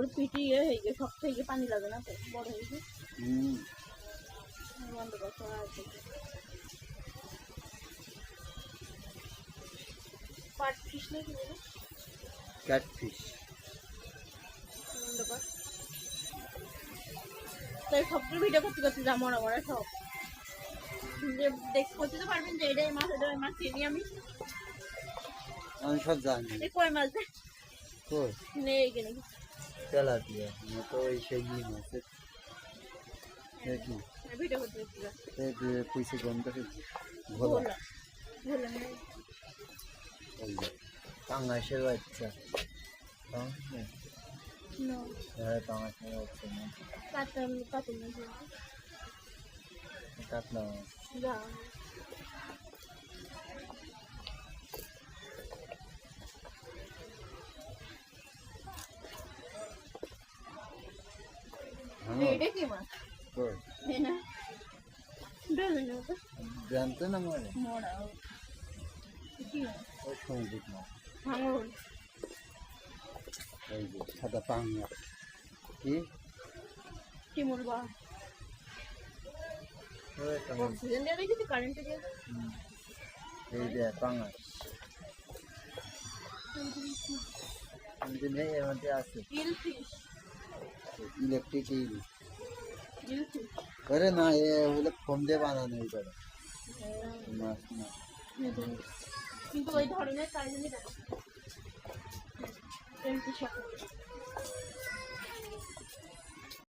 করে পিটিয়ে হয়ে গিয়ে সব থেকে পানি লাগে না তো বড় হয়ে গেছে বন্ধ করতে পাট ফিশ নাকি বলে ক্যাটফিশ বন্ধ কর তাই সবগুলো ভিডিও করতে করতে যা মরা মরা সব যে করতে তো পারবেন যে এটাই মাছ চিনি আমি সব জানি কয় মাছ কই নেই কিনে তেলাপিয়া তো ওই সেই মাছের কি ভিডিও করতে করতে পয়সা গন্ধ ভোলা ভোলা না পাঙ্গাসের বাচ্চা No. পাঙ্গাসের বাচ্চা না Katul na siya. কাতলা Yeah. Pwede ki ma? কই Hena. Dala na ba? জানতো না মনে Mora. Ki? ওই সঙ্গীত না Hangul. ওই যে সাদা পাঙ্গা কি Timur ba? ওই তো Oxygen dia lagi si current dia. এই যে পাঙ্গা ইঞ্জিন এর মধ্যে আছে Gill fish. Electric Gill fish. করে না এ হলো ফোম দিয়ে বানানো এই করে মাছ না কিন্তু ওই ধরনের কাজ আমি জানি।